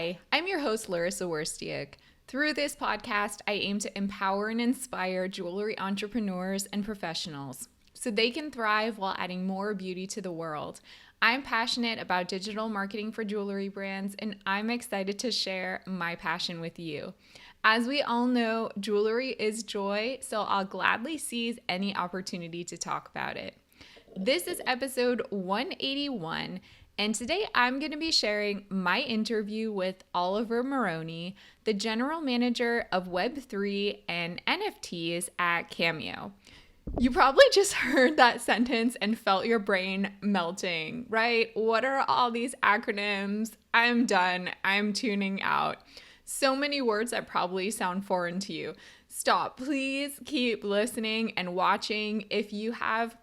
Hi, I'm your host, Larissa Werstiak. Through this podcast, I aim to empower and inspire jewelry entrepreneurs and professionals so they can thrive while adding more beauty to the world. I'm passionate about digital marketing for jewelry brands, and I'm excited to share my passion with you. As we all know, jewelry is joy, so I'll gladly seize any opportunity to talk about it. This is episode 181. And today I'm going to be sharing my interview with Oliver Maroney, the general manager of Web3 and NFTs at Cameo. You probably just heard that sentence and felt your brain melting, right? What are all these acronyms? I'm done. I'm tuning out. So many words that probably sound foreign to you. Stop. Please keep listening and watching if you have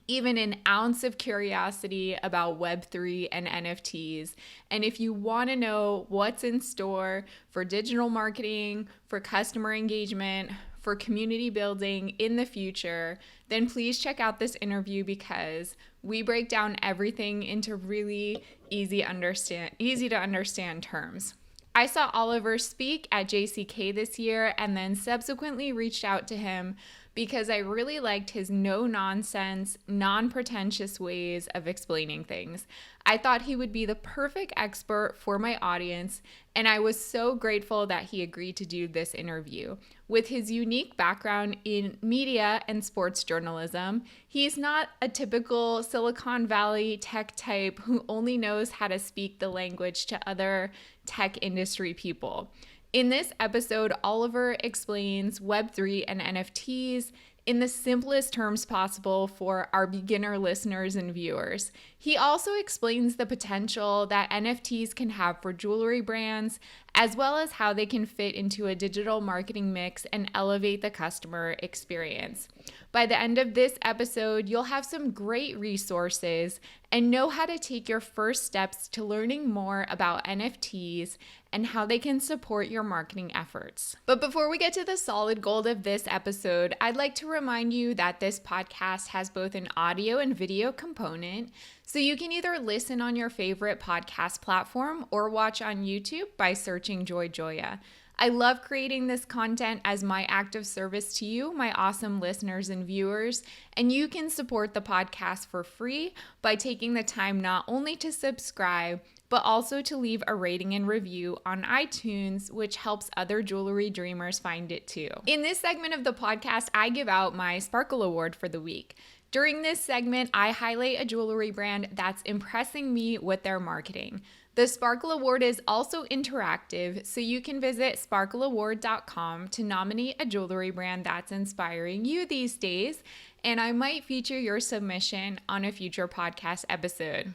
even an ounce of curiosity about Web3 and NFTs. And if you want to know what's in store for digital marketing, for customer engagement, for community building in the future, then please check out this interview because we break down everything into really easy to understand terms. I saw Oliver speak at JCK this year and then subsequently reached out to him because I really liked his no-nonsense, non-pretentious ways of explaining things. I thought he would be the perfect expert for my audience, and I was so grateful that he agreed to do this interview. With his unique background in media and sports journalism, he's not a typical Silicon Valley tech type who only knows how to speak the language to other tech industry people. In this episode, Oliver explains Web3 and NFTs in the simplest terms possible for our beginner listeners and viewers. He also explains the potential that NFTs can have for jewelry brands, as well as how they can fit into a digital marketing mix and elevate the customer experience. By the end of this episode, you'll have some great resources and know how to take your first steps to learning more about NFTs and how they can support your marketing efforts. But before we get to the solid gold of this episode, I'd like to remind you that this podcast has both an audio and video component, so you can either listen on your favorite podcast platform or watch on YouTube by searching Joy Joya. I love creating this content as my act of service to you, my awesome listeners and viewers, and you can support the podcast for free by taking the time not only to subscribe, but also to leave a rating and review on iTunes, which helps other jewelry dreamers find it too. In this segment of the podcast, I give out my Sparkle Award for the week. During this segment, I highlight a jewelry brand that's impressing me with their marketing. The Sparkle Award is also interactive, so you can visit sparkleaward.com to nominate a jewelry brand that's inspiring you these days, and I might feature your submission on a future podcast episode.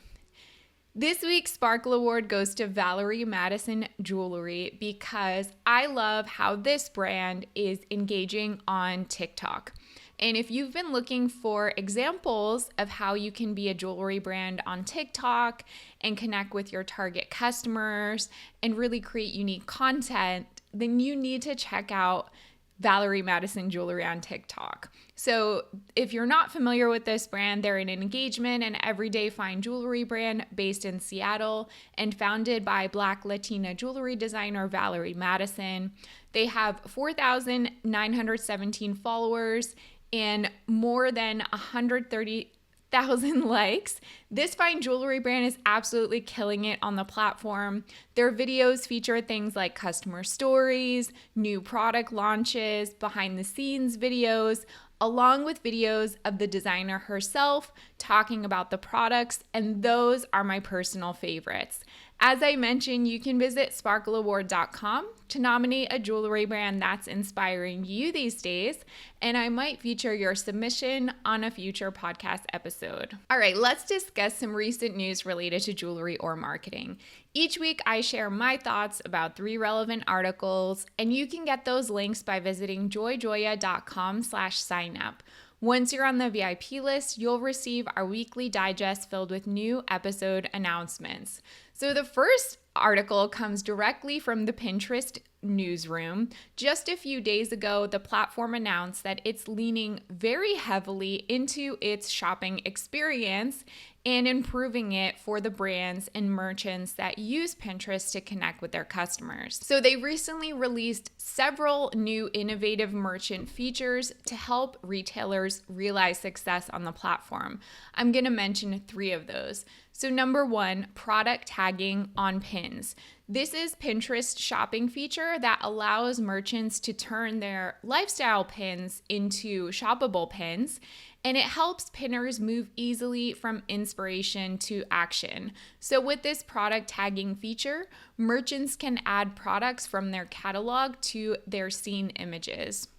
This week's Sparkle Award goes to Valerie Madison Jewelry because I love how this brand is engaging on TikTok. And if you've been looking for examples of how you can be a jewelry brand on TikTok and connect with your target customers and really create unique content, then you need to check out Valerie Madison Jewelry on TikTok. So if you're not familiar with this brand, they're an engagement and everyday fine jewelry brand based in Seattle and founded by Black Latina jewelry designer Valerie Madison. They have 4,917 followers and more than 130,000 likes. This fine jewelry brand is absolutely killing it on the platform. Their videos feature things like customer stories, new product launches, behind the scenes videos, along with videos of the designer herself talking about the products, and those are my personal favorites. As I mentioned, you can visit sparkleaward.com to nominate a jewelry brand that's inspiring you these days, and I might feature your submission on a future podcast episode. All right, let's discuss some recent news related to jewelry or marketing. Each week, I share my thoughts about 3 relevant articles, and you can get those links by visiting joyjoya.com/signup. Once you're on the VIP list, you'll receive our weekly digest filled with new episode announcements. So the first article comes directly from the Pinterest newsroom. Just a few days ago, the platform announced that it's leaning very heavily into its shopping experience and improving it for the brands and merchants that use Pinterest to connect with their customers. So they recently released several new innovative merchant features to help retailers realize success on the platform. I'm going to mention 3 of those. So number 1, product tagging on pins. This is Pinterest's shopping feature that allows merchants to turn their lifestyle pins into shoppable pins, and it helps pinners move easily from inspiration to action. So with this product tagging feature, merchants can add products from their catalog to their scene images.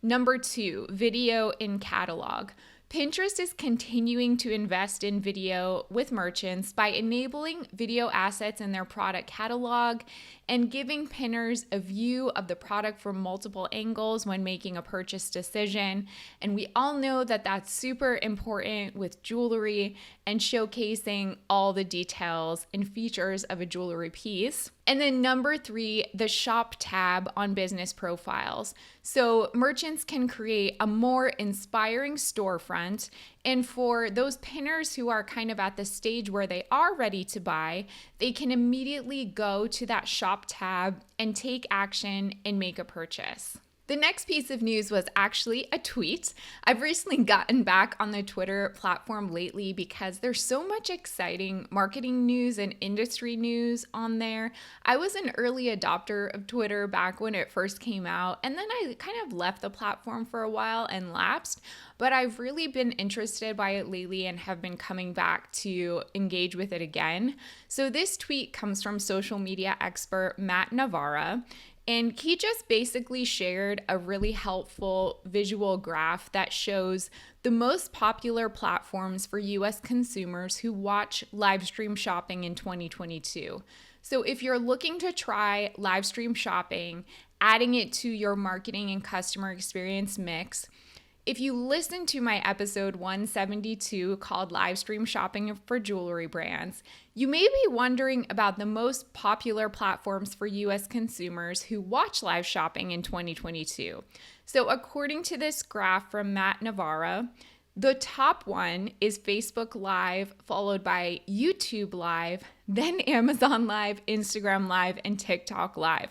Number 2, video in catalog. Pinterest is continuing to invest in video with merchants by enabling video assets in their product catalog and giving pinners a view of the product from multiple angles when making a purchase decision. And we all know that that's super important with jewelry and showcasing all the details and features of a jewelry piece. And then number 3, the shop tab on business profiles. So merchants can create a more inspiring storefront. And for those pinners who are kind of at the stage where they are ready to buy, they can immediately go to that shop tab and take action and make a purchase. The next piece of news was actually a tweet. I've recently gotten back on the Twitter platform lately because there's so much exciting marketing news and industry news on there. I was an early adopter of Twitter back when it first came out, and then I kind of left the platform for a while and lapsed, but I've really been interested by it lately and have been coming back to engage with it again. So this tweet comes from social media expert Matt Navarra. And he just basically shared a really helpful visual graph that shows the most popular platforms for US consumers who watch live stream shopping in 2022. So if you're looking to try live stream shopping, adding it to your marketing and customer experience mix, if you listen to my episode 172 called Live Stream Shopping for Jewelry Brands, you may be wondering about the most popular platforms for US consumers who watch live shopping in 2022. So according to this graph from Matt Navarra, the top one is Facebook Live, followed by YouTube Live, then Amazon Live, Instagram Live, and TikTok Live.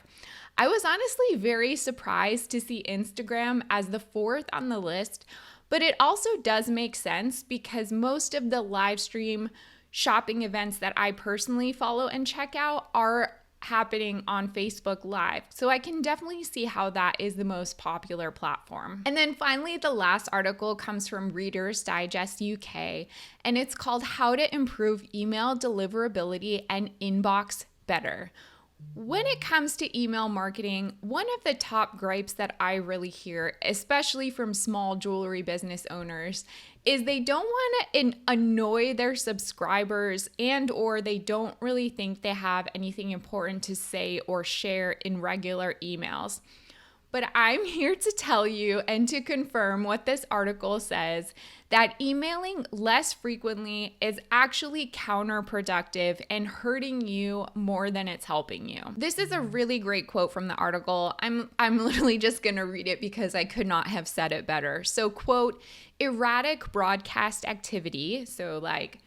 I was honestly very surprised to see Instagram as the 4th on the list, but it also does make sense because most of the live stream shopping events that I personally follow and check out are happening on Facebook Live. So I can definitely see how that is the most popular platform. And then finally, the last article comes from Reader's Digest UK, and it's called How to Improve Email Deliverability and Inbox Better. When it comes to email marketing, one of the top gripes that I really hear, especially from small jewelry business owners, is they don't want to annoy their subscribers or they don't really think they have anything important to say or share in regular emails. But I'm here to tell you and to confirm what this article says, that emailing less frequently is actually counterproductive and hurting you more than it's helping you. This is a really great quote from the article. I'm literally just going to read it because I could not have said it better. So, quote, erratic broadcast activity, so like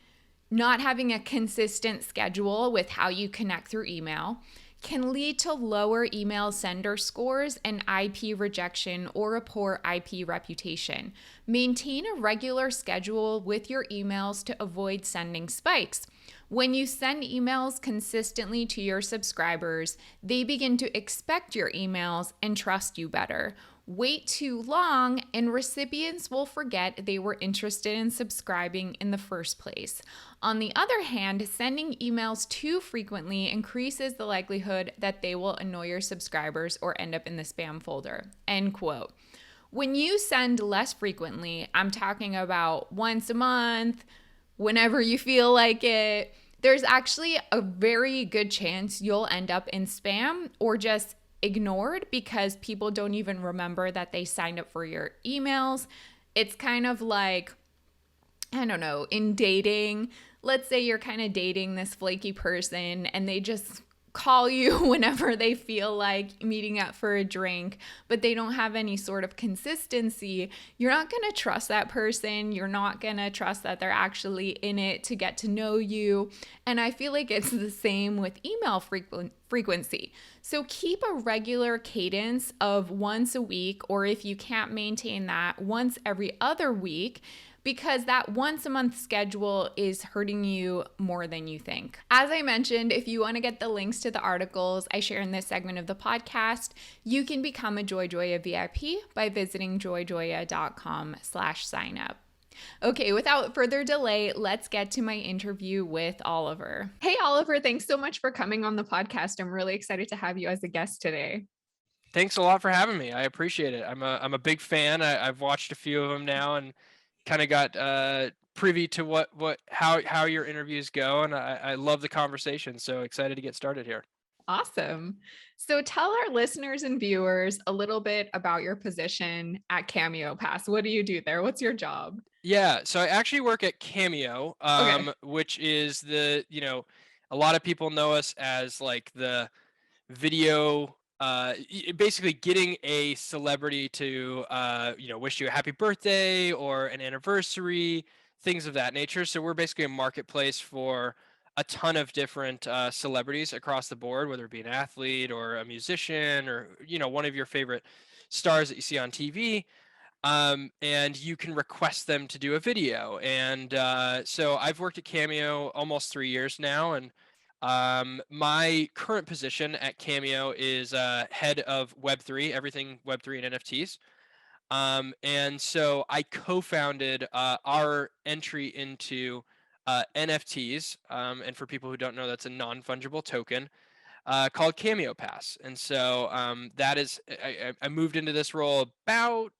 not having a consistent schedule with how you connect through email, can lead to lower email sender scores and IP rejection or a poor IP reputation. Maintain a regular schedule with your emails to avoid sending spikes. When you send emails consistently to your subscribers, they begin to expect your emails and trust you better. Wait too long and recipients will forget they were interested in subscribing in the first place. On the other hand, sending emails too frequently increases the likelihood that they will annoy your subscribers or end up in the spam folder. End quote. When you send less frequently, I'm talking about once a month, whenever you feel like it, there's actually a very good chance you'll end up in spam or just ignored because people don't even remember that they signed up for your emails. It's kind of like, I don't know, in dating, let's say you're kind of dating this flaky person and they just call you whenever they feel like meeting up for a drink, but they don't have any sort of consistency, you're not going to trust that person. You're not going to trust that they're actually in it to get to know you. And I feel like it's the same with email frequency. So keep a regular cadence of once a week, or if you can't maintain that, once every other week, because that once a month schedule is hurting you more than you think. As I mentioned, if you want to get the links to the articles I share in this segment of the podcast, you can become a JoyJoya VIP by visiting joyjoya.com/signup. Okay, without further delay, let's get to my interview with Oliver. Hey, Oliver, thanks so much for coming on the podcast. I'm really excited to have you as a guest today. Thanks a lot for having me. I appreciate it. I'm a big fan. I've watched a few of them now and kind of got privy to how your interviews go, and I love the conversation. So excited to get started here. Awesome. So tell our listeners and viewers a little bit about your position at Cameo Pass. What do you do there? What's your job? Yeah, so I actually work at Cameo, Okay. which is a lot of people know us as like the video, basically getting a celebrity to wish you a happy birthday or an anniversary, things of that nature. So we're basically a marketplace for a ton of different celebrities across the board, whether it be an athlete or a musician or one of your favorite stars that you see on TV. And you can request them to do a video. And so I've worked at Cameo almost 3 years now, and my current position at Cameo is head of Web3, everything Web3 and NFTs. And so I co-founded our entry into NFTs. And for people who don't know, that's a non-fungible token called Cameo Pass. And so that is, I moved into this role about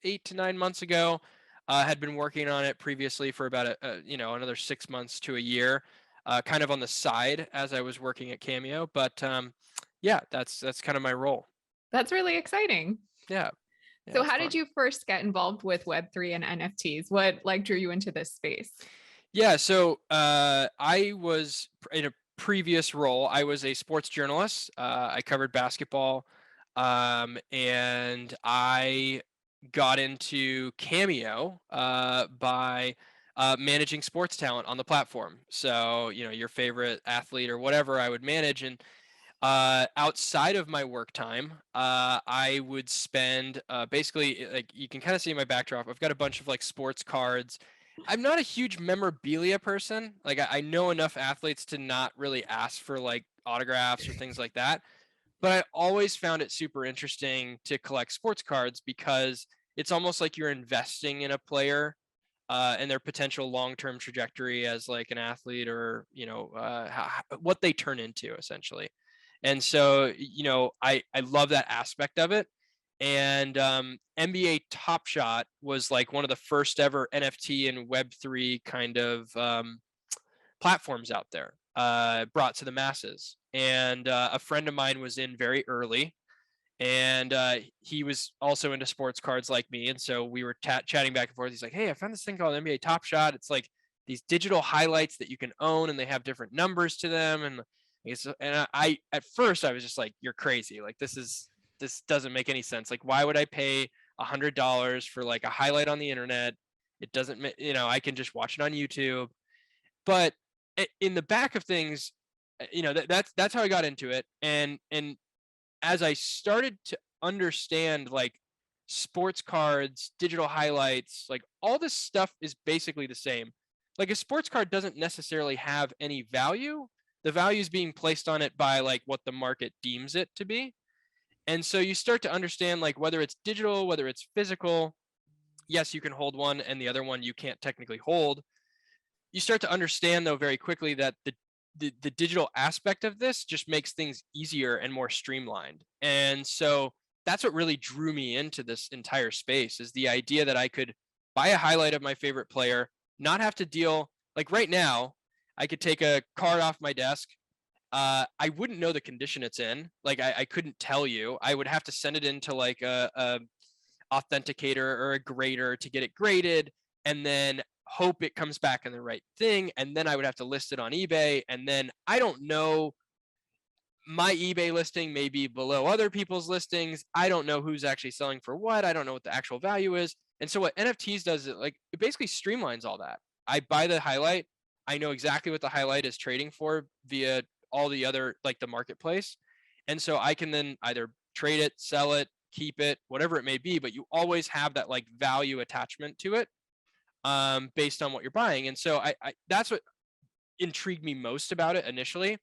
8 to 9 months ago. Had been working on it previously for about another 6 months to a year, kind of on the side as I was working at Cameo. But yeah, that's kind of my role. That's really exciting. Yeah, So it's how did fun. you first get involved with Web3 and NFTs? What drew you into this space? Yeah, so I was in a previous role. I was a sports journalist. I covered basketball, and I got into Cameo by managing sports talent on the platform. So your favorite athlete or whatever I would manage, and outside of my work time, I would spend basically, like, you can kind of see my backdrop. I've got a bunch of like sports cards. I'm not a huge memorabilia person. Like I know enough athletes to not really ask for like autographs or things like that. But I always found it super interesting to collect sports cards because it's almost like you're investing in a player and their potential long-term trajectory as like an athlete, or what they turn into essentially. And so I love that aspect of it. And NBA Top Shot was like one of the first ever NFT and Web3 kind of platforms out there, brought to the masses. And a friend of mine was in very early, and he was also into sports cards like me. And so we were chatting back and forth. He's like, "Hey, I found this thing called NBA Top Shot. It's like these digital highlights that you can own, and they have different numbers to them." And I at first I was just like, "You're crazy! Like this doesn't make any sense. Like, why would I pay $100 for like a highlight on the internet? It doesn't, I can just watch it on YouTube." But in the back of things, that's how I got into it. And as I started to understand like sports cards, digital highlights, like all this stuff is basically the same. Like a sports card doesn't necessarily have any value. The value is being placed on it by like what the market deems it to be. And so you start to understand like whether it's digital, whether it's physical. Yes, you can hold one and the other one you can't technically hold. You start to understand though very quickly that the digital aspect of this just makes things easier and more streamlined. And so that's what really drew me into this entire space, is the idea that I could buy a highlight of my favorite player, not have to deal, like right now, I could take a card off my desk. I wouldn't know the condition it's in. Like I couldn't tell you. I would have to send it into like a authenticator or a grader to get it graded. And then hope it comes back in the right thing, and then I would have to list it on eBay, and then I don't know, my eBay listing may be below other people's listings. I don't know who's actually selling for what. I don't know what the actual value is. And so what NFTs does is it basically streamlines all that. I buy the highlight. I know exactly what the highlight is trading for via all the other, like the marketplace. And so I can then either trade it, sell it, keep it, whatever it may be, but you always have that like value attachment to it, based on what you're buying. And so I that's what intrigued me most about it initially.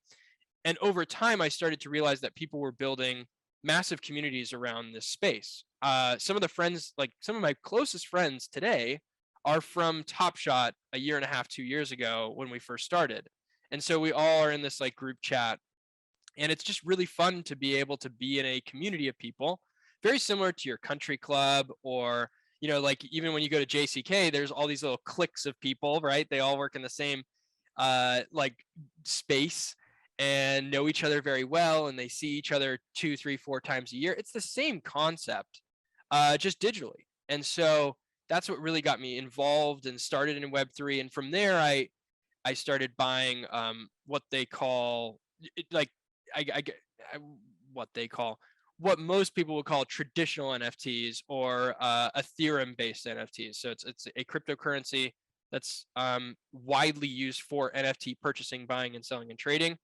And over time, I started to realize that people were building massive communities around this space. Some of the friends, like some of my closest friends today, are from Top Shot a year and a half, 2 years ago when we first started. And so we all are in this like group chat, and it's just really fun to be able to be in a community of people, very similar to your country club, or like even when you go to JCK, there's all these little cliques of people, right? They all work in the same like space and know each other very well, and they see each other 2, 3, 4 times a year. It's the same concept, just digitally. And so that's what really got me involved and started in Web3. And from there, I started buying what they call like I get what they call, what most people would call traditional NFTs, or Ethereum based NFTs. So it's a cryptocurrency that's widely used for NFT purchasing, buying, and selling and trading.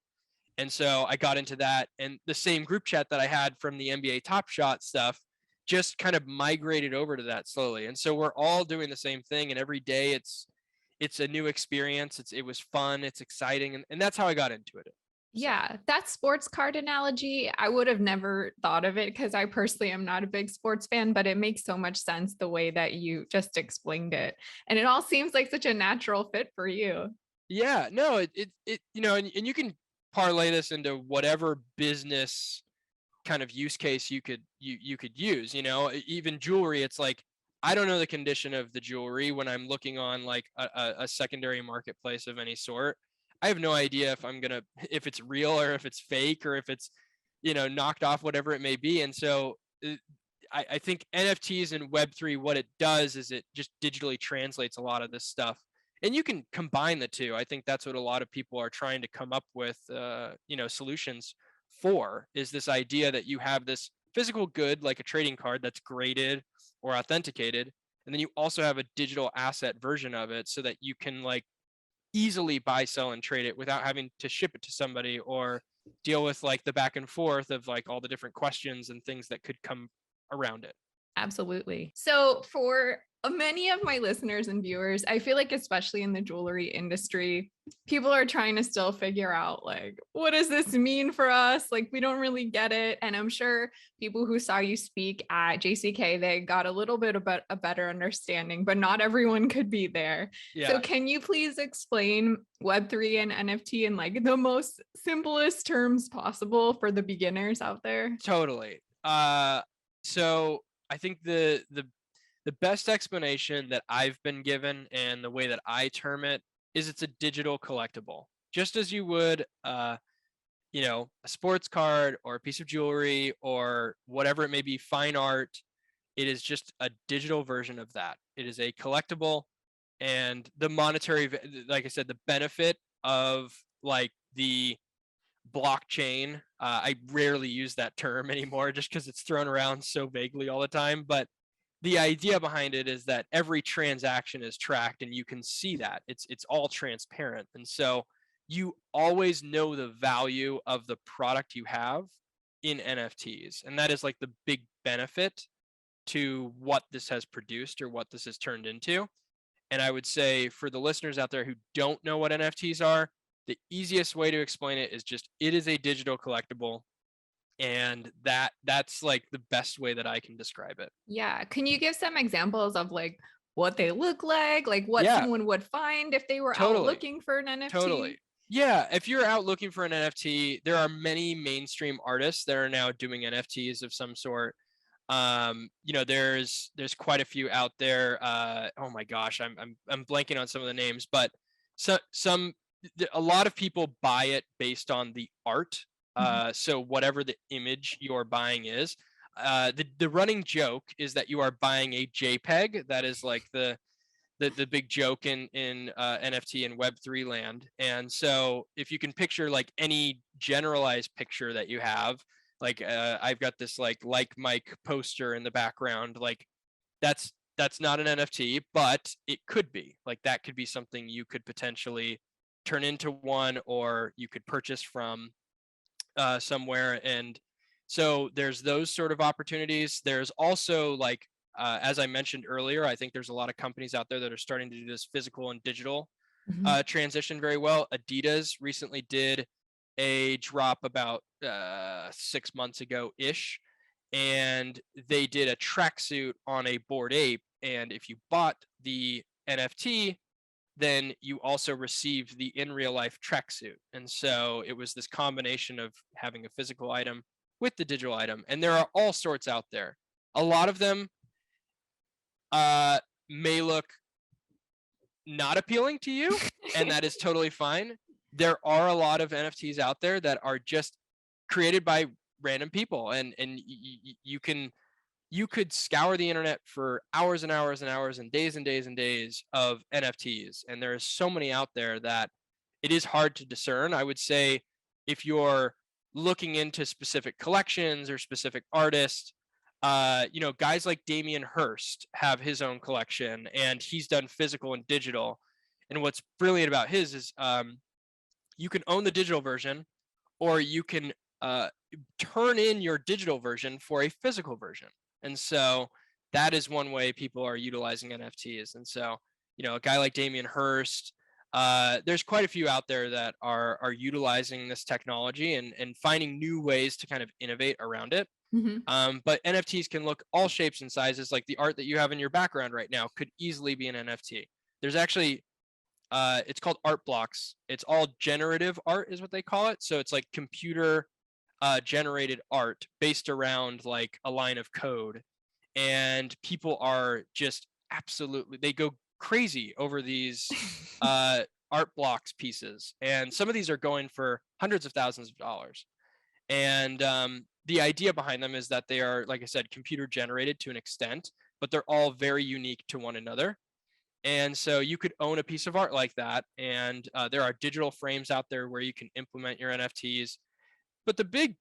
And so I got into that, and the same group chat that I had from the NBA Top Shot stuff just kind of migrated over to that slowly. And so we're all doing the same thing, and every day it's a new experience. It was fun, it's exciting, and that's how I got into it. So. Yeah, that sports card analogy, I would have never thought of it because I personally am not a big sports fan, but it makes so much sense the way that you just explained it. And it all seems like such a natural fit for you. Yeah, no, and you can parlay this into whatever business kind of use case you could use, even jewelry. It's like, I don't know the condition of the jewelry when I'm looking on like a secondary marketplace of any sort. I have no idea if it's real or if it's fake or if it's, knocked off, whatever it may be. And so I think NFTs and Web3, what it does is it just digitally translates a lot of this stuff. And you can combine the two. I think that's what a lot of people are trying to come up with, solutions for, is this idea that you have this physical good, like a trading card that's graded or authenticated. And then you also have a digital asset version of it so that you can like easily buy, sell, and trade it without having to ship it to somebody or deal with like the back and forth of like all the different questions and things that could come around it. Absolutely. So for many of my listeners and viewers, I feel like especially in the jewelry industry, people are trying to still figure out like, what does this mean for us? Like, we don't really get it. And I'm sure people who saw you speak at JCK, they got a little bit about a better understanding, but not everyone could be there. Yeah. So can you please explain Web3 and NFT in like the most simplest terms possible for the beginners out there? Totally. So I think the best explanation that I've been given, and the way that I term it, is it's a digital collectible. Just as you would, a sports card or a piece of jewelry or whatever it may be, fine art, it is just a digital version of that. It is a collectible, and the monetary, like I said, the benefit of like the blockchain, I rarely use that term anymore just because it's thrown around so vaguely all the time, but the idea behind it is that every transaction is tracked and you can see that it's all transparent. And so you always know the value of the product you have in NFTs. And that is like the big benefit to what this has produced or what this has turned into. And I would say for the listeners out there who don't know what NFTs are, the easiest way to explain it is just, it is a digital collectible. And that's like the best way that I can describe it. Yeah. Can you give some examples of like what they look like what someone would find if they were out looking for an NFT? Totally. Yeah. If you're out looking for an NFT, there are many mainstream artists that are now doing NFTs of some sort. There's quite a few out there. Oh my gosh, I'm blanking on some of the names, but a lot of people buy it based on the art. So whatever the image you're buying is, the running joke is that you are buying a JPEG. That is like the the big joke in NFT and Web3 land. And so if you can picture like any generalized picture that you have, like I've got this like Mike poster in the background, like that's not an NFT, but it could be. Like that could be something you could potentially turn into one, or you could purchase from somewhere. And so there's those sort of opportunities. There's also like as I mentioned earlier, I think there's a lot of companies out there that are starting to do this physical and digital transition very well. Adidas recently did a drop about 6 months ago ish, and they did a tracksuit on a Bored Ape. And if you bought the NFT, then you also received the in real life tracksuit. And so it was this combination of having a physical item with the digital item. And there are all sorts out there. A lot of them may look not appealing to you, and that is totally fine. There are a lot of NFTs out there that are just created by random people, and you could scour the internet for hours and hours and hours and days and days and days of NFTs, and there are so many out there that it is hard to discern. I would say if you're looking into specific collections or specific artists, guys like Damien Hirst have his own collection, and he's done physical and digital. And what's brilliant about his is you can own the digital version, or you can turn in your digital version for a physical version. And so that is one way people are utilizing NFTs. And so, a guy like Damien Hirst, there's quite a few out there that are utilizing this technology and finding new ways to kind of innovate around it. But NFTs can look all shapes and sizes. Like the art that you have in your background right now could easily be an NFT. There's actually, it's called art blocks. It's all generative art is what they call it. So it's like computer generated art based around like a line of code. And people are just absolutely, they go crazy over these art blocks pieces. And some of these are going for hundreds of thousands of dollars. And the idea behind them is that they are, like I said, computer generated to an extent, but they're all very unique to one another. And so you could own a piece of art like that. And there are digital frames out there where you can implement your NFTs. But the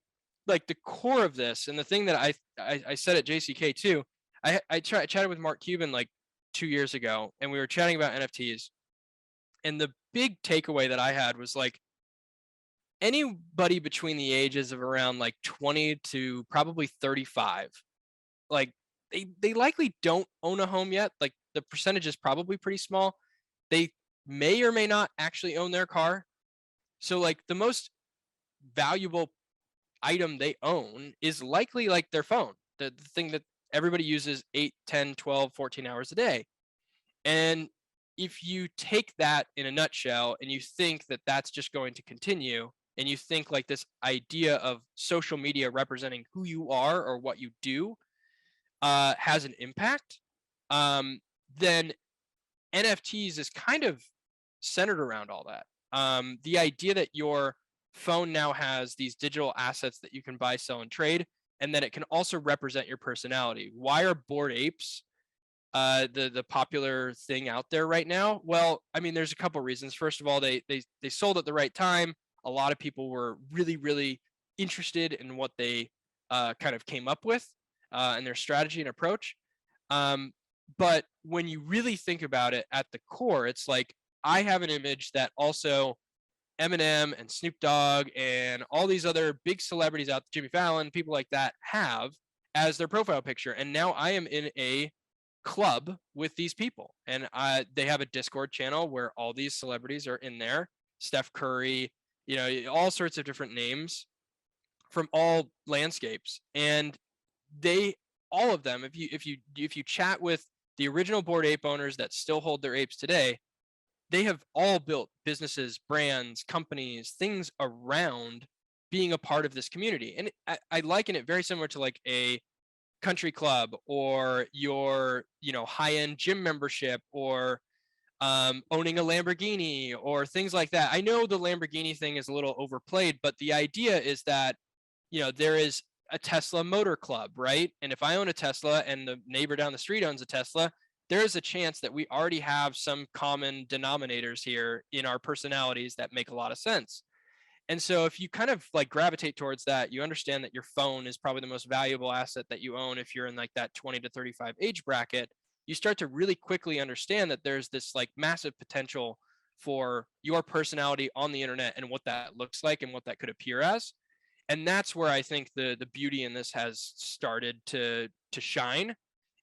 core of this, and the thing that I said at JCK too, I chatted with Mark Cuban like 2 years ago, and we were chatting about NFTs. And the big takeaway that I had was like, anybody between the ages of around like 20 to probably 35, like they likely don't own a home yet. Like the percentage is probably pretty small. They may or may not actually own their car. So like the most valuable item they own is likely like their phone, the thing that everybody uses 8, 10, 12, 14 hours a day. And if you take that in a nutshell and you think that that's just going to continue, and you think like this idea of social media representing who you are or what you do has an impact, then NFTs is kind of centered around all that. The idea that your phone now has these digital assets that you can buy, sell, and trade, and that it can also represent your personality. Why are Bored Apes the popular thing out there right now? Well, I mean, there's a couple reasons. First of all, they sold at the right time. A lot of people were really, really interested in what they kind of came up with and their strategy and approach. But when you really think about it at the core, it's like, I have an image that also Eminem and Snoop Dogg and all these other big celebrities out there, Jimmy Fallon, people like that, have as their profile picture. And now I am in a club with these people, and they have a Discord channel where all these celebrities are in there. Steph Curry, all sorts of different names from all landscapes. And all of them, if you chat with the original Bored Ape owners that still hold their apes today, they have all built businesses, brands, companies, things around being a part of this community. And I liken it very similar to like a country club, or your high-end gym membership, or owning a Lamborghini, or things like that. I know the Lamborghini thing is a little overplayed, but the idea is that there is a Tesla motor club, right? And if I own a Tesla and the neighbor down the street owns a Tesla, there's a chance that we already have some common denominators here in our personalities that make a lot of sense. And so if you kind of like gravitate towards that, you understand that your phone is probably the most valuable asset that you own if you're in like that 20 to 35 age bracket. You start to really quickly understand that there's this like massive potential for your personality on the internet and what that looks like and what that could appear as. And that's where I think the beauty in this has started to shine,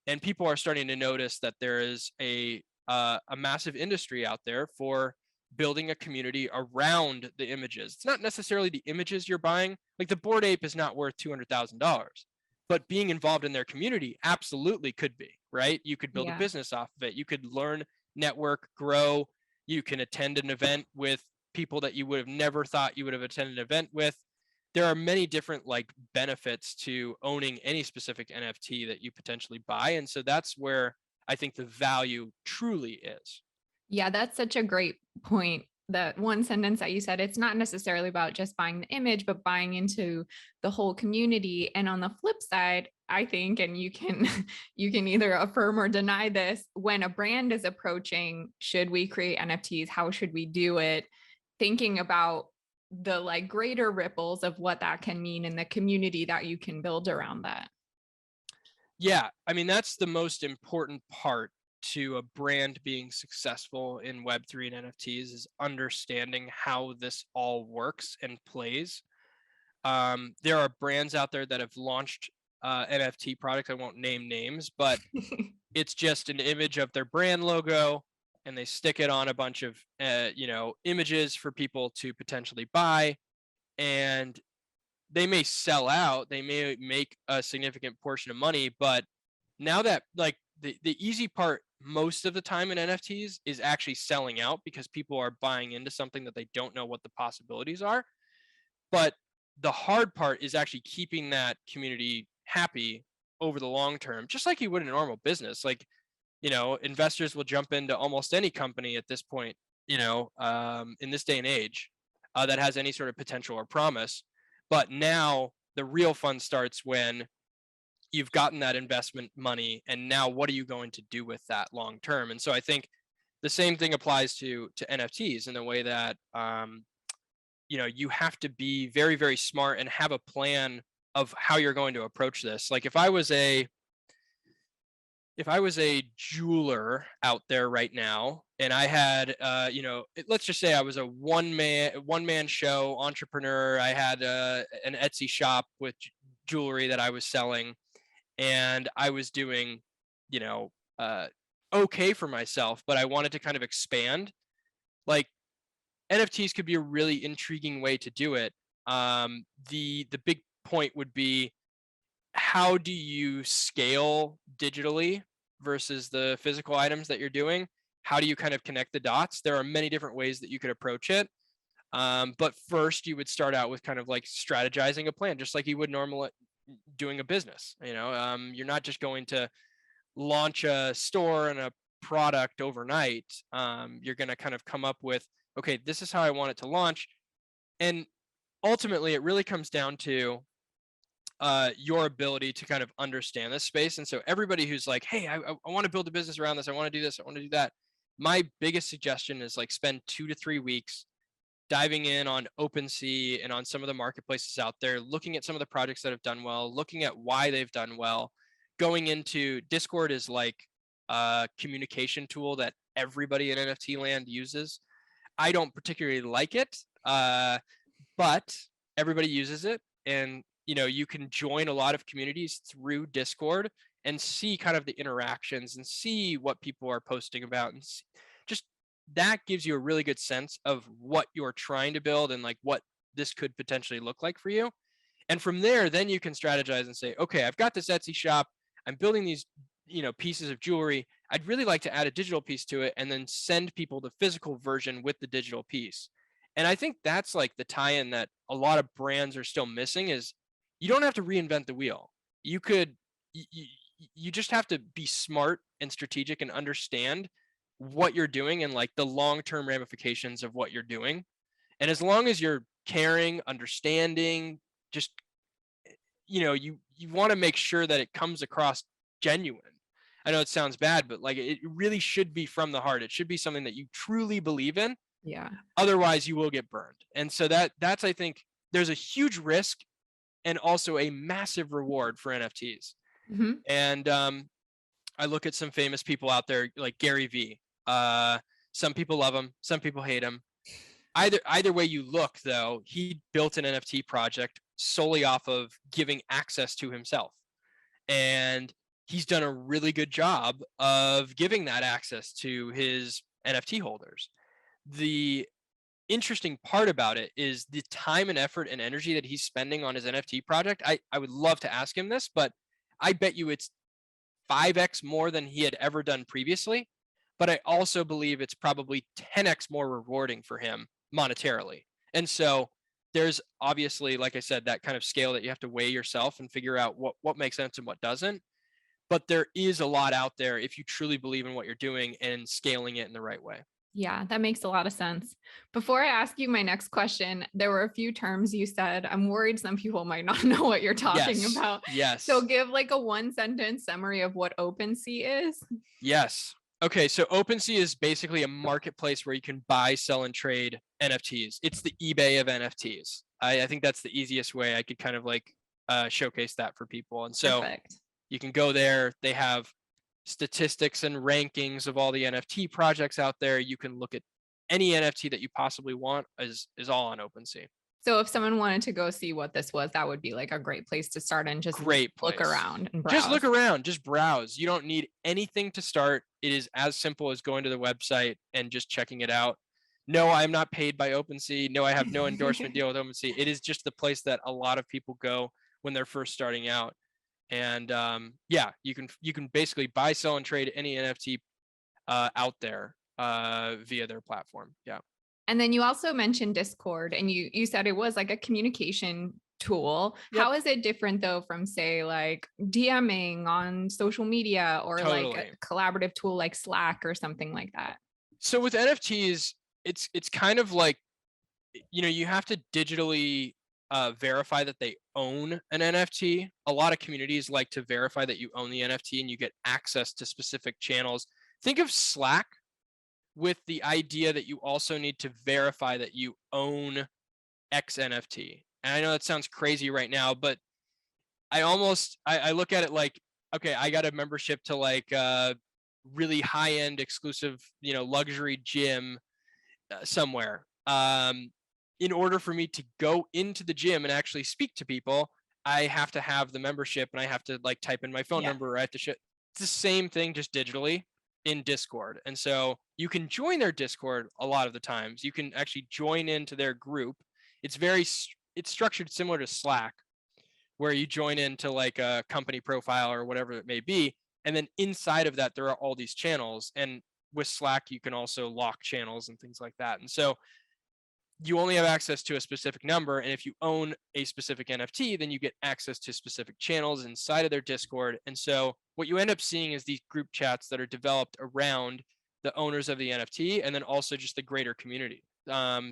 and people are starting to notice that there is a massive industry out there for building a community around the images. It's not necessarily the images you're buying. Like the Bored Ape is not worth $200,000, but being involved in their community absolutely could be, right? You could build a Yeah. business off of it. You could learn, network, grow. You can attend an event with people that you would have never thought you would have attended an event with. There are many different like benefits to owning any specific NFT that you potentially buy. And so that's where I think the value truly is. Yeah, that's such a great point. That one sentence that you said, it's not necessarily about just buying the image, but buying into the whole community. And on the flip side, I think, and you can you can either affirm or deny this, when a brand is approaching, should we create NFTs? How should we do it? Thinking about the like greater ripples of what that can mean in the community that you can build around that. Yeah, I mean, that's the most important part to a brand being successful in Web3 and NFTs is understanding how this all works and plays. There are brands out there that have launched NFT products. I won't name names, but it's just an image of their brand logo, and they stick it on a bunch of images for people to potentially buy, and they may sell out, they may make a significant portion of money, but now that like the easy part most of the time in NFTs is actually selling out because people are buying into something that they don't know what the possibilities are. But the hard part is actually keeping that community happy over the long term, just like you would in a normal business. Like, investors will jump into almost any company at this point, in this day and age, that has any sort of potential or promise. But now the real fun starts when you've gotten that investment money, and now what are you going to do with that long term? And so I think the same thing applies to NFTs in the way that you have to be very, very smart and have a plan of how you're going to approach this. Like if I was a jeweler out there right now and I had let's just say I was a one man show entrepreneur. I had an Etsy shop with jewelry that I was selling, and I was doing you know okay for myself, but I wanted to kind of expand. Like NFTs could be a really intriguing way to do it. The big point would be, how do you scale digitally versus the physical items that you're doing? How do you kind of connect the dots? There are many different ways that you could approach it. But first, you would start out with kind of like strategizing a plan, just like you would normally doing a business. You're not just going to launch a store and a product overnight. You're going to kind of come up with, okay, this is how I want it to launch. And ultimately, it really comes down to your ability to kind of understand this space. And so everybody who's like, hey, I want to build a business around this, I want to do this, I want to do that, my biggest suggestion is like spend 2 to 3 weeks diving in on OpenSea and on some of the marketplaces out there, looking at some of the projects that have done well, looking at why they've done well. Going into Discord is like a communication tool that everybody in NFT land uses. I don't particularly like it, but everybody uses it. And you can join a lot of communities through Discord and see kind of the interactions and see what people are posting about, and just that gives you a really good sense of what you're trying to build and like what this could potentially look like for you. And from there, then you can strategize and say, okay, I've got this Etsy shop, I'm building these pieces of jewelry, I'd really like to add a digital piece to it, and then send people the physical version with the digital piece. And I think that's like the tie-in that a lot of brands are still missing, is you don't have to reinvent the wheel. You could you just have to be smart and strategic and understand what you're doing and like the long-term ramifications of what you're doing. And as long as you're caring, understanding, just you want to make sure that it comes across genuine. I know it sounds bad, but like it really should be from the heart. It should be something that you truly believe in. Yeah. Otherwise you will get burned. And so that's, I think there's a huge risk and also a massive reward for NFTs. Hmm. And I look at some famous people out there like Gary Vee. Some people love him, some people hate him. Either way you look, though, he built an NFT project solely off of giving access to himself. And he's done a really good job of giving that access to his NFT holders. The interesting part about it is the time and effort and energy that he's spending on his NFT project. I would love to ask him this, but I bet you it's 5x more than he had ever done previously. But I also believe it's probably 10x more rewarding for him monetarily. And so there's obviously, like I said, that kind of scale that you have to weigh yourself and figure out what makes sense and what doesn't. But there is a lot out there if you truly believe in what you're doing and scaling it in the right way. Yeah, that makes a lot of sense. Before I ask you my next question, there were a few terms you said. I'm worried some people might not know what you're talking Yes. about. Yes. So give like a 1 sentence summary of what OpenSea is. Yes. Okay, so OpenSea is basically a marketplace where you can buy, sell, and trade NFTs. It's the eBay of NFTs. I think that's the easiest way I could kind of like showcase that for people. And so Perfect. you can go there. They have statistics and rankings of all the NFT projects out there. You can look at any NFT that you possibly want is all on OpenSea. So if someone wanted to go see what this was, that would be like a great place to start and just Great look place. around and browse. Just look around, just browse. You don't need anything to start. It is as simple as going to the website and just checking it out. No, I'm not paid by OpenSea. No, I have no endorsement deal with OpenSea. It is just the place that a lot of people go when they're first starting out. And yeah, you can basically buy, sell, and trade any NFT out there via their platform. Yeah. And then you also mentioned Discord, and you said it was like a communication tool. Yep. How is it different though from say like DMing on social media or like Totally. a collaborative tool like Slack or something like that? So with NFTs, it's kind of like, you have to digitally verify that they own an NFT. A lot of communities like to verify that you own the NFT and you get access to specific channels. Think of Slack with the idea that you also need to verify that you own X NFT. And I know that sounds crazy right now, but I look at it like, okay, I got a membership to like really high-end exclusive, luxury gym somewhere. In order for me to go into the gym and actually speak to people, I have to have the membership and I have to like type in my phone number. Or I have to it's the same thing, just digitally in Discord. And so you can join their Discord a lot of the times. You can actually join into their group. It's structured similar to Slack, where you join into like a company profile or whatever it may be. And then inside of that, there are all these channels. And with Slack, you can also lock channels and things like that. And so you only have access to a specific number. And if you own a specific NFT, then you get access to specific channels inside of their Discord. And so what you end up seeing is these group chats that are developed around the owners of the NFT and then also just the greater community.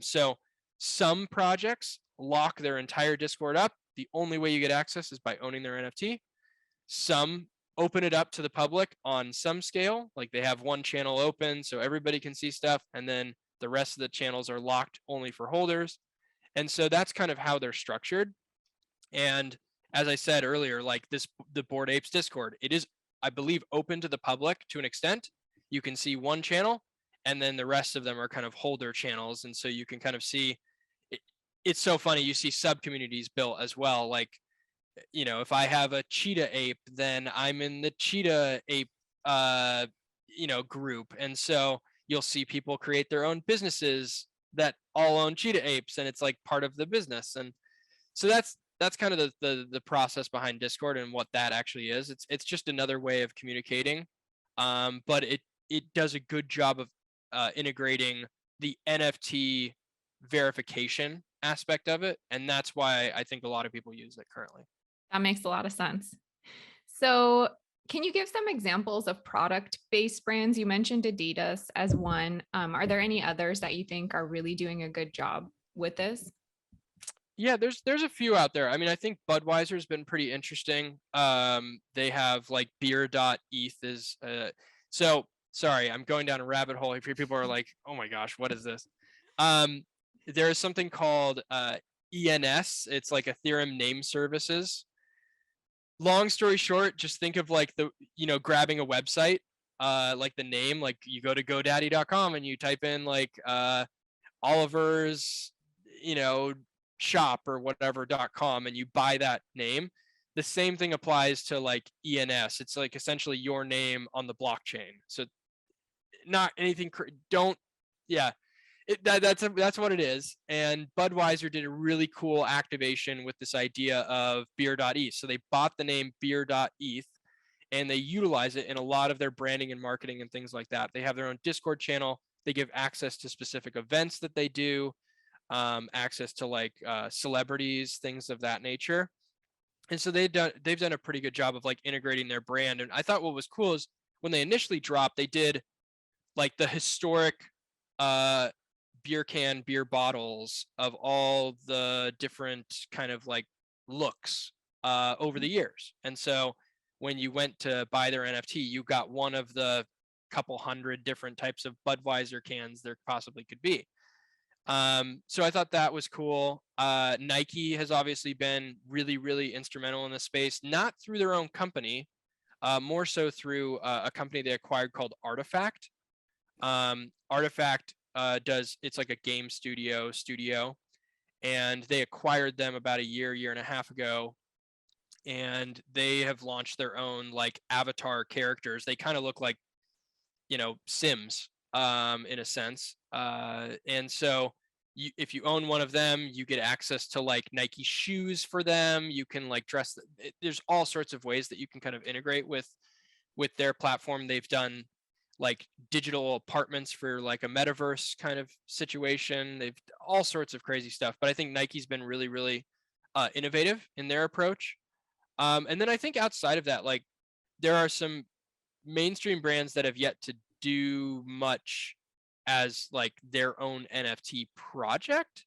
So some projects lock their entire Discord up. The only way you get access is by owning their NFT. Some open it up to the public on some scale, like they have one channel open so everybody can see stuff, and then the rest of the channels are locked only for holders. And so that's kind of how they're structured. And as I said earlier, like the Bored Apes Discord, it is, I believe, open to the public to an extent. You can see one channel, and then the rest of them are kind of holder channels. And so you can kind of see, it's so funny, you see sub communities built as well. Like, if I have a cheetah ape, then I'm in the cheetah ape, group. And so you'll see people create their own businesses that all own cheetah apes, and it's like part of the business. And so that's kind of the process behind Discord and what that actually is. It's just another way of communicating, but it does a good job of integrating the NFT verification aspect of it, and that's why I think a lot of people use it currently. That makes a lot of sense. So can you give some examples of product-based brands? You mentioned Adidas as one. Are there any others that you think are really doing a good job with this? Yeah, there's a few out there. I mean, I think Budweiser's been pretty interesting. They have like beer.eth is so sorry, I'm going down a rabbit hole. If people are like, "Oh my gosh, what is this?" Um, there is something called ENS. It's like Ethereum name services. Long story short, just think of like grabbing a website, like the name, like you go to godaddy.com and you type in like Oliver's, you know, shop or whatever.com and you buy that name. The same thing applies to like ENS. It's like essentially your name on the blockchain. So not anything, don't, yeah, that's what it is. And Budweiser did a really cool activation with this idea of beer.eth. So they bought the name beer.eth and they utilize it in a lot of their branding and marketing and things like that. They have their own Discord channel. They give access to specific events that they do, access to like celebrities, things of that nature. And so they've done a pretty good job of like integrating their brand. And I thought what was cool is when they initially dropped, they did like the historic uh beer bottles of all the different kind of like looks over the years. And so when you went to buy their NFT, you got one of the couple hundred different types of Budweiser cans there possibly could be. So I thought that was cool. Nike has obviously been really, really instrumental in this space, not through their own company, more so through a company they acquired called Artifact. Artifact it's like a game studio, and they acquired them about a year and a half ago, and they have launched their own like avatar characters. They kind of look like, Sims, in a sense. And so if you own one of them, you get access to like Nike shoes for them. You can like there's all sorts of ways that you can kind of integrate with their platform. They've done like digital apartments for like a metaverse kind of situation. They've all sorts of crazy stuff, but I think Nike's been really, really innovative in their approach. And then I think outside of that, like there are some mainstream brands that have yet to do much as like their own NFT project.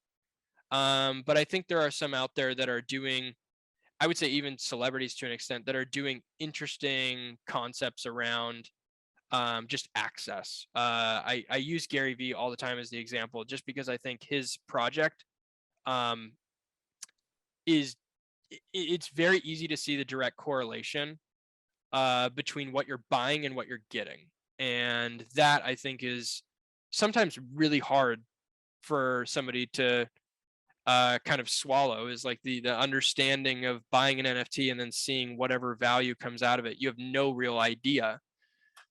But I think there are some out there that are doing, I would say even celebrities to an extent, that are doing interesting concepts around just access. I use Gary Vee all the time as the example, just because I think his project um, is it's very easy to see the direct correlation between what you're buying and what you're getting, and that I think is sometimes really hard for somebody to kind of swallow, is like the understanding of buying an NFT and then seeing whatever value comes out of it. You have no real idea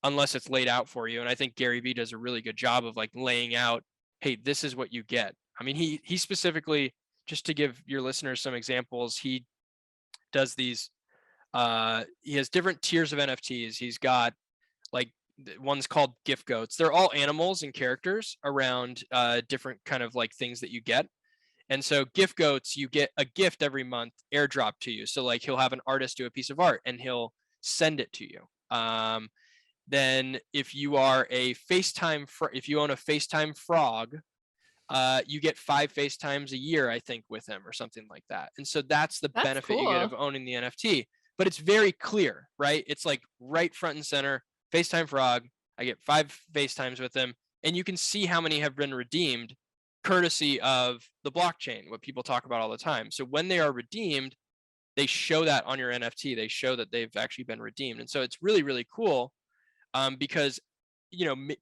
unless it's laid out for you. And I think Gary Vee does a really good job of like laying out, hey, this is what you get. I mean, he specifically, just to give your listeners some examples, he does these he has different tiers of NFTs. He's got like one's called gift goats. They're all animals and characters around different kind of like things that you get. And so gift goats, you get a gift every month airdrop to you. So like he'll have an artist do a piece of art and he'll send it to you. Then if you are a if you own a FaceTime frog, you get 5 FaceTimes a year, I think, with him or something like that. And so that's the That's benefit you get cool. of owning the NFT. But it's very clear, right? It's like right front and center. FaceTime frog, I get 5 FaceTimes with him, and you can see how many have been redeemed courtesy of the blockchain, what people talk about all the time. So when they are redeemed, they show that on your NFT. They show that they've actually been redeemed. And so it's really, really cool, because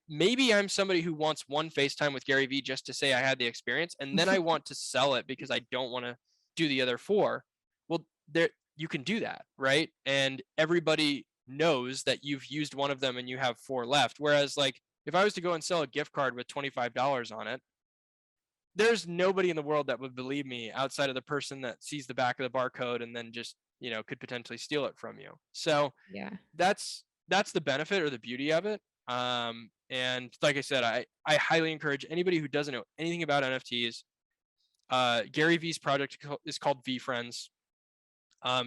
maybe I'm somebody who wants one FaceTime with Gary Vee just to say I had the experience, and then I want to sell it because I don't want to do the other 4. Well, there you can do that, right? And everybody knows that you've used one of them and you have 4 left. Whereas like if I was to go and sell a gift card with $25 on it, there's nobody in the world that would believe me outside of the person that sees the back of the barcode and then just, could potentially steal it from you. So Yeah. that's the benefit or the beauty of it. And like I said, I highly encourage anybody who doesn't know anything about NFTs. Gary Vee's project is called V Friends.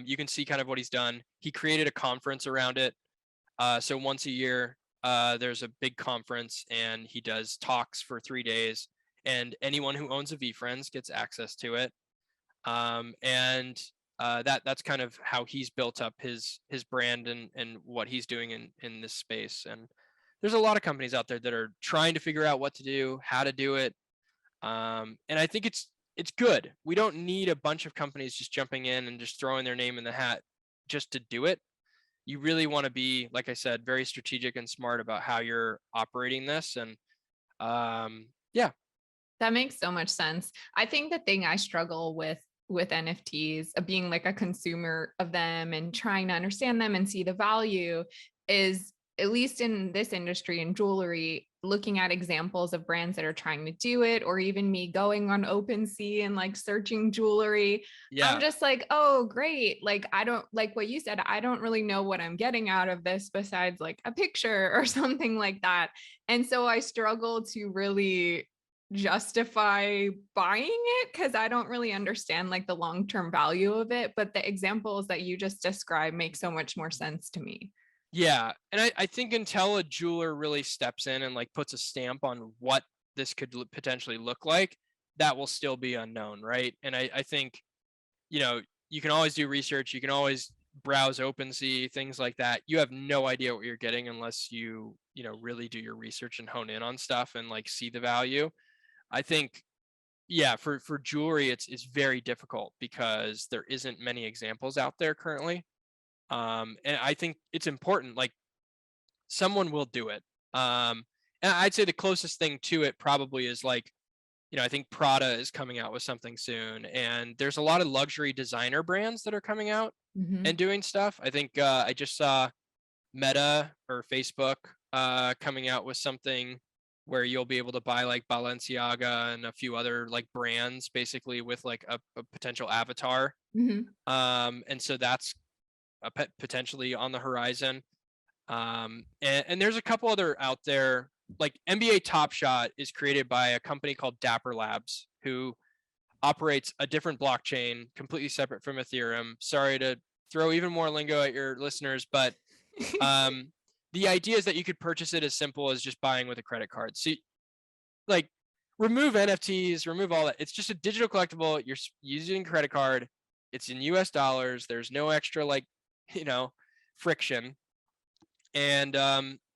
You can see kind of what he's done. He created a conference around it. So once a year, there's a big conference, and he does talks for 3 days. And anyone who owns a V Friends gets access to it. And that's kind of how he's built up his brand and what he's doing in this space. And there's a lot of companies out there that are trying to figure out what to do, how to do it. And I think it's good. We don't need a bunch of companies just jumping in and just throwing their name in the hat just to do it. You really want to be, like I said, very strategic and smart about how you're operating this. And yeah. That makes so much sense. I think the thing I struggle with NFTs, being like a consumer of them and trying to understand them and see the value, is at least in this industry in jewelry, looking at examples of brands that are trying to do it, or even me going on OpenSea and like searching jewelry. I'm Yeah. just like, oh, great. Like, I don't, like what you said, I don't really know what I'm getting out of this besides like a picture or something like that. And so I struggle to really justify buying it because I don't really understand like the long-term value of it. But the examples that you just described make so much more sense to me. Yeah. And I think until a jeweler really steps in and like puts a stamp on what this could potentially look like, that will still be unknown, right? And I think, you know, you can always do research, you can always browse OpenSea, things like that. You have no idea what you're getting unless you know, really do your research and hone in on stuff and like see the value. I think, yeah, for jewelry, it's very difficult because there isn't many examples out there currently. And I think it's important, like someone will do it. And I'd say the closest thing to it probably is like, you know, I think Prada is coming out with something soon, and there's a lot of luxury designer brands that are coming out and Mhm. doing stuff. I think I just saw Meta or Facebook coming out with something where you'll be able to buy like Balenciaga and a few other like brands basically with like a potential avatar. Mhm. And so that's potentially on the horizon. And there's a couple other out there, like NBA Top Shot is created by a company called Dapper Labs, who operates a different blockchain completely separate from Ethereum. Sorry to throw even more lingo at your listeners, but um, the idea is that you could purchase it as simple as just buying with a credit card. So, like, remove NFTs, remove all that. It's just a digital collectible. You're using a credit card. It's in US dollars. There's no extra, like, you know, friction. And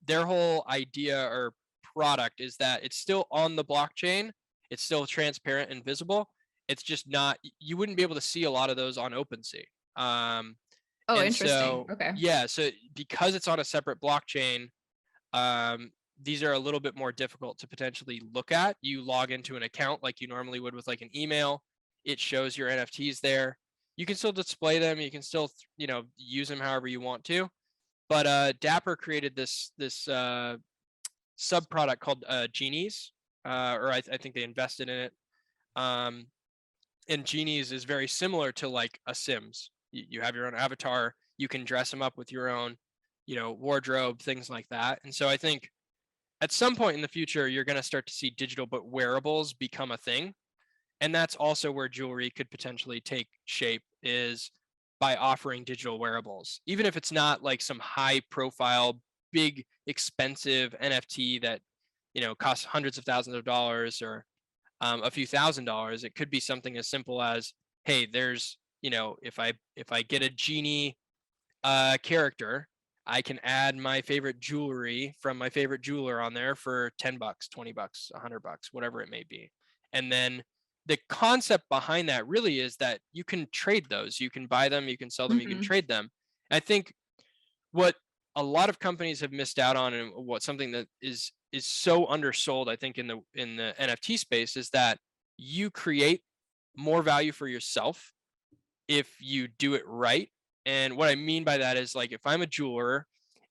their whole idea or product is that it's still on the blockchain. It's still transparent and visible. It's just not, you wouldn't be able to see a lot of those on OpenSea. Um, Oh, and interesting. so, Okay. yeah, so because it's on a separate blockchain, these are a little bit more difficult to potentially look at. You log into an account like you normally would with like an email. It shows your NFTs there. You can still display them. You can still, you know, use them however you want to. But Dapper created this sub product called Genies, or I think they invested in it. Um, and Genies is very similar to like a Sims. You have your own avatar. You can dress them up with your own, you know, wardrobe, things like that. And so I think at some point in the future, you're going to start to see digital but wearables become a thing. And that's also where jewelry could potentially take shape, is by offering digital wearables, even if it's not like some high profile, big, expensive NFT that, you know, costs hundreds of thousands of dollars or a few $1,000s. It could be something as simple as, hey, there's, you know, if I get a genie character, I can add my favorite jewelry from my favorite jeweler on there for $10, $20, $100, whatever it may be. And then the concept behind that really is that you can trade those. You can buy them, you can sell them, you can Mhm. trade them. I think what a lot of companies have missed out on, and what something that is so undersold, I think, in the NFT space, is that you create more value for yourself if you do it right. And what I mean by that is, like, if I'm a jeweler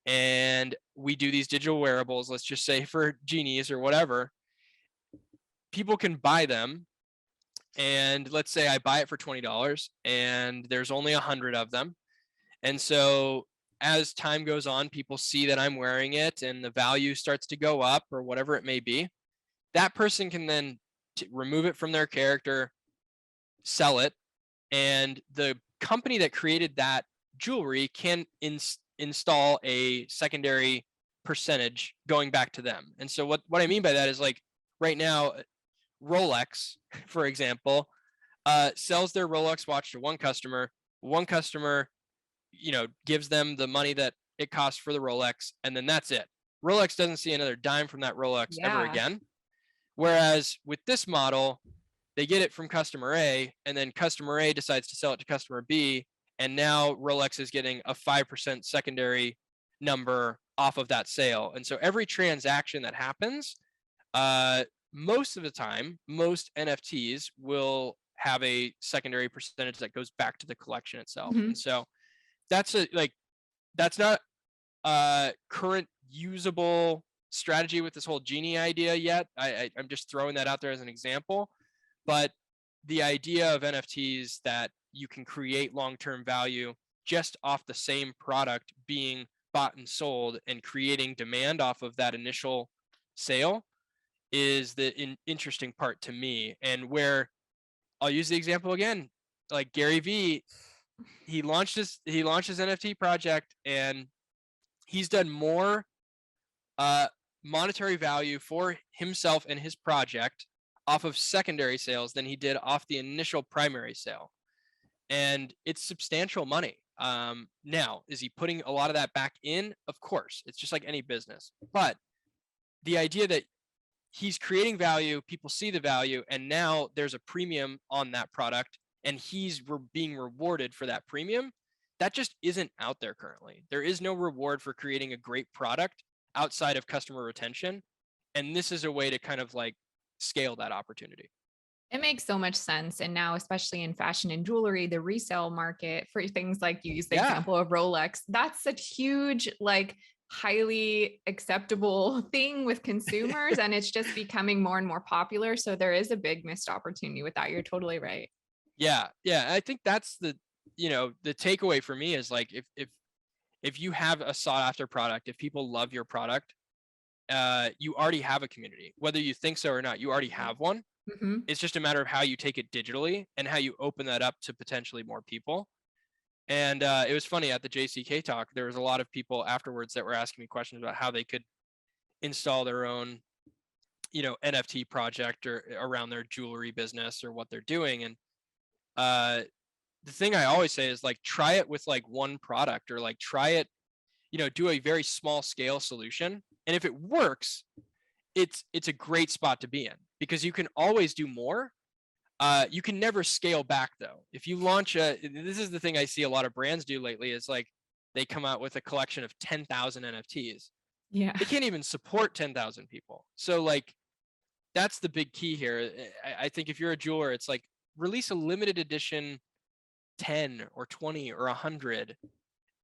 and we do these digital wearables, let's just say for genies or whatever, people can buy them. And let's say I buy it for $20 and there's only 100 of them. And so as time goes on, people see that I'm wearing it and the value starts to go up or whatever it may be. That person can then remove it from their character, sell it, and the company that created that jewelry can install a secondary percentage going back to them. And so what I mean by that is, like, right now, Rolex, for example, sells their Rolex watch to one customer. One customer, gives them the money that it costs for the Rolex, and then that's it. Rolex doesn't see another dime from that Rolex ever Yeah. again. Whereas with this model, they get it from customer A, and then customer A decides to sell it to customer B, and now Rolex is getting a 5% secondary number off of that sale. And so every transaction that happens, most of the time, most NFTs will have a secondary percentage that goes back to the collection itself. Mhm. And so that's that's not a current usable strategy with this whole genie idea yet. I'm just throwing that out there as an example. But the idea of NFTs that you can create long-term value just off the same product being bought and sold and creating demand off of that initial sale is the interesting part to me. And where I'll use the example again, like Gary V, he launched his NFT project, and he's done more monetary value for himself and his project off of secondary sales than he did off the initial primary sale. And it's substantial money. Now, is he putting a lot of that back in? Of course, it's just like any business. But the idea that he's creating value, people see the value, and now there's a premium on that product, and he's being rewarded for that premium. That just isn't out there currently. There is no reward for creating a great product outside of customer retention. And this is a way to kind of like scale that opportunity. It makes so much sense. And now, especially in fashion and jewelry, the resale market for things like you use the Yeah. example of Rolex, that's such huge, like highly acceptable thing with consumers. And it's just becoming more and more popular. So there is a big missed opportunity with that. You're totally right. Yeah. Yeah. I think that's the takeaway for me is like, if you have a sought after product, if people love your product, you already have a community, whether you think so or not, you already have one. Mm-hmm. It's just a matter of how you take it digitally and how you open that up to potentially more people. And it was funny at the JCK talk, there was a lot of people afterwards that were asking me questions about how they could install their own, NFT project or around their jewelry business or what they're doing. And the thing I always say is like, try it with like one product, or like try it, do a very small scale solution. And if it works, it's a great spot to be in, because you can always do more. You can never scale back though. If you launch this is the thing I see a lot of brands do lately, is like they come out with a collection of 10,000 NFTs. Yeah. They can't even support 10,000 people. So like, that's the big key here. I think if you're a jeweler, it's like, release a limited edition 10 or 20 or 100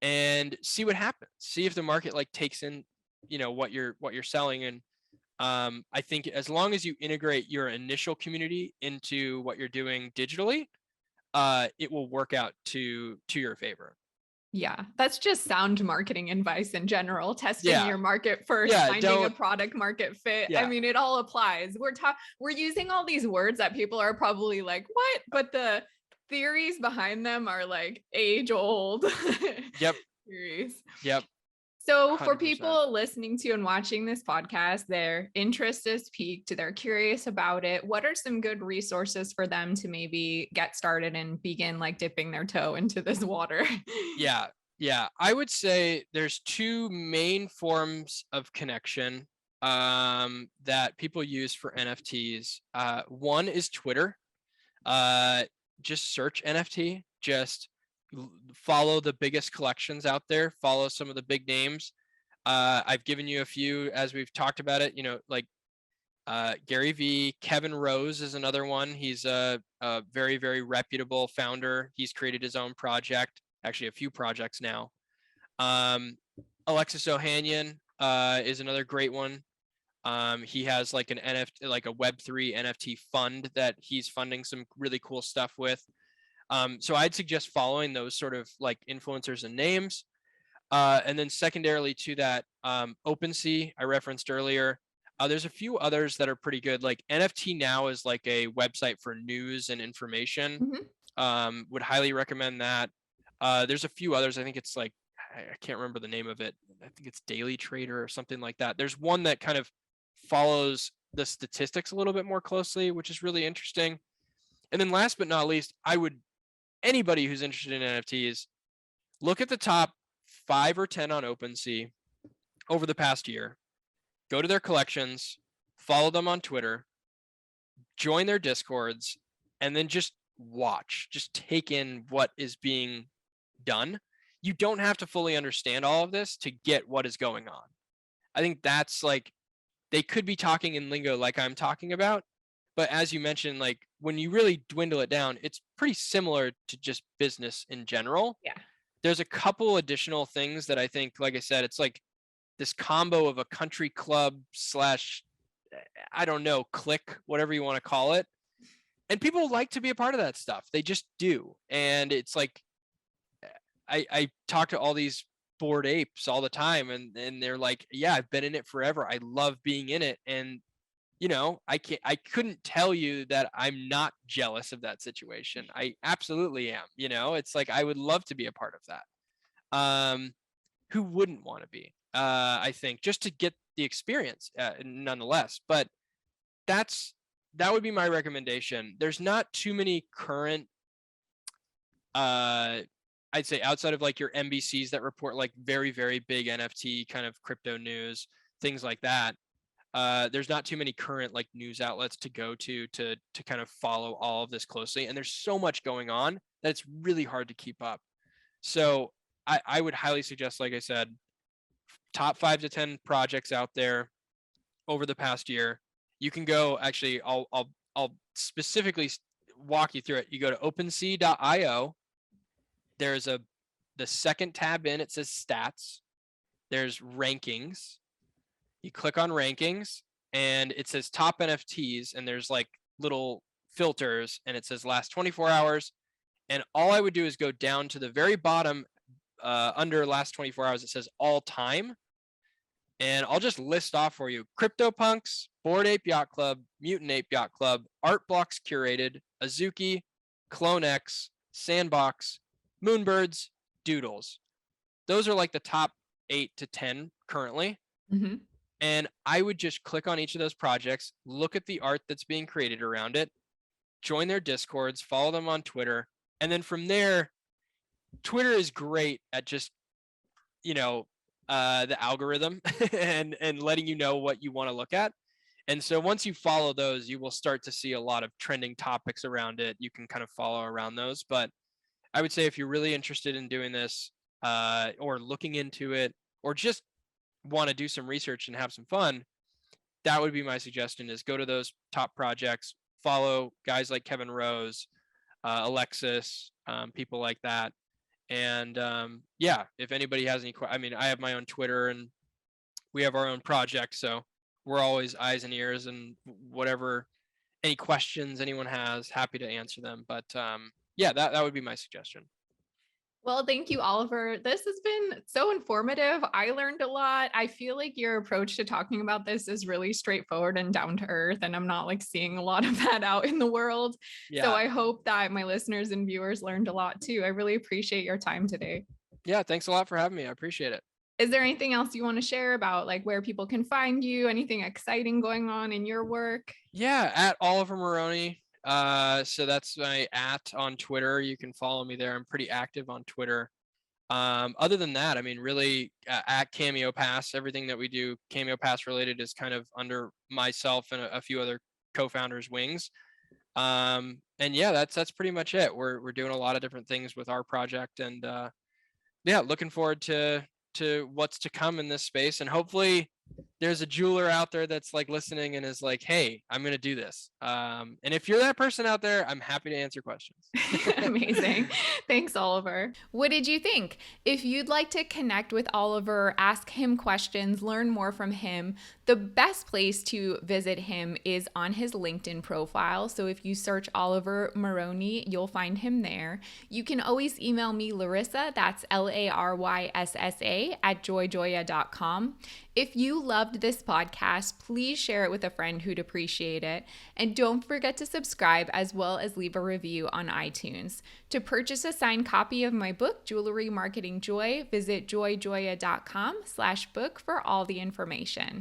and see what happens. See if the market like takes in, what you're selling. And I think as long as you integrate your initial community into what you're doing digitally, it will work out to your favor. Yeah, that's just sound marketing advice in general. Testing Yeah. your market first, Yeah, finding a product market fit. I Yeah. mean, it all applies. We're using all these words that people are probably like, what? But the theories behind them are like age old. Yep. Theories. Yep. So for 100%. people listening to and watching this podcast, their interest is piqued, they're curious about it. What are some good resources for them to maybe get started and begin like dipping their toe into this water? Yeah. Yeah. I would say there's two main forms of connection that people use for NFTs. One is Twitter. Just search NFT, just follow the biggest collections out there, follow some of the big names. I've given you a few as we've talked about it, like Gary V. Kevin Rose is another one. He's a very, very reputable founder. He's created his own project, actually a few projects now. Alexis Ohanian is another great one. He has like an NFT, like a Web3 NFT fund that he's funding some really cool stuff with. So I'd suggest following those sort of like influencers and names. And then secondarily to that, OpenSea I referenced earlier. There's a few others that are pretty good. Like NFT Now is like a website for news and information. Mhm. Would highly recommend that. There's a few others. I think it's like, I can't remember the name of it. I think it's Daily Trader or something like that. There's one that kind of follows the statistics a little bit more closely, which is really interesting. And then last but not least, anybody who's interested in NFTs, look at the top 5 or 10 on OpenSea over the past year, go to their collections, follow them on Twitter, join their Discords, and then just watch, just take in what is being done. You don't have to fully understand all of this to get what is going on. I think that's like, they could be talking in lingo like I'm talking about, but as you mentioned, like when you really dwindle it down, it's pretty similar to just business in general. Yeah. There's a couple additional things that I think, like I said, it's like this combo of a country club slash, I don't know, clique, whatever you want to call it. And people like to be a part of that stuff. They just do. And it's like, I talk to all these Bored Apes all the time, and they're like, yeah, I've been in it forever. I love being in it. And I couldn't tell you that I'm not jealous of that situation. I absolutely am. It's like, I would love to be a part of that. Who wouldn't want to be? I think just to get the experience, nonetheless. But that would be my recommendation. There's not too many current, I'd say, outside of like your NBCs that report like very, very big NFT kind of crypto news, things like that. There's not too many current like news outlets to go to kind of follow all of this closely. And there's so much going on that it's really hard to keep up. So I would highly suggest, like I said, top 5 to 10 projects out there over the past year. You can go, actually, I'll specifically walk you through it. You go to OpenSea.io. There's the second tab in, it says stats. There's rankings. You click on rankings and it says top NFTs, and there's like little filters and it says last 24 hours. And all I would do is go down to the very bottom, under last 24 hours, it says all time. And I'll just list off for you: CryptoPunks, Bored Ape Yacht Club, Mutant Ape Yacht Club, Art Blocks Curated, Azuki, CloneX, Sandbox, Moonbirds, Doodles. Those are like the top 8 to 10 currently. Mm-hmm. And I would just click on each of those projects, look at the art that's being created around it, join their Discords, follow them on Twitter. And then from there, Twitter is great at just, the algorithm and letting you know what you want to look at. And so once you follow those, you will start to see a lot of trending topics around it. You can kind of follow around those. But I would say if you're really interested in doing this, or looking into it, or just want to do some research and have some fun, that would be my suggestion: is go to those top projects, follow guys like Kevin Rose, Alexis, people like that. And if anybody has any I have my own Twitter and we have our own project, so we're always eyes and ears, and whatever, any questions anyone has, happy to answer them. But that would be my suggestion. Well, thank you, Oliver. This has been so informative. I learned a lot. I feel like your approach to talking about this is really straightforward and down to earth, and I'm not like seeing a lot of that out in the world. Yeah. So I hope that my listeners and viewers learned a lot too. I really appreciate your time today. Yeah, thanks a lot for having me. I appreciate it. Is there anything else you want to share about like where people can find you? Anything exciting going on in your work? Yeah, at Oliver Maroney. So that's my @ on Twitter. You can follow me there. I'm pretty active on Twitter. Other than that, I mean, really, at Cameo Pass, everything that we do Cameo Pass related is kind of under myself and a few other co-founders' wings. And yeah, that's pretty much it. We're doing a lot of different things with our project, and looking forward to what's to come in this space. And hopefully there's a jeweler out there that's like listening and is like, hey, I'm going to do this. And if you're that person out there, I'm happy to answer questions. Amazing. Thanks, Oliver. What did you think? If you'd like to connect with Oliver, ask him questions, learn more from him, the best place to visit him is on his LinkedIn profile. So if you search Oliver Maroney, you'll find him there. You can always email me, Larissa, that's LARYSSA @joyjoya.com. If you loved this podcast, please share it with a friend who'd appreciate it. And don't forget to subscribe as well as leave a review on iTunes. To purchase a signed copy of my book, Jewelry Marketing Joy, visit joyjoya.com/book for all the information.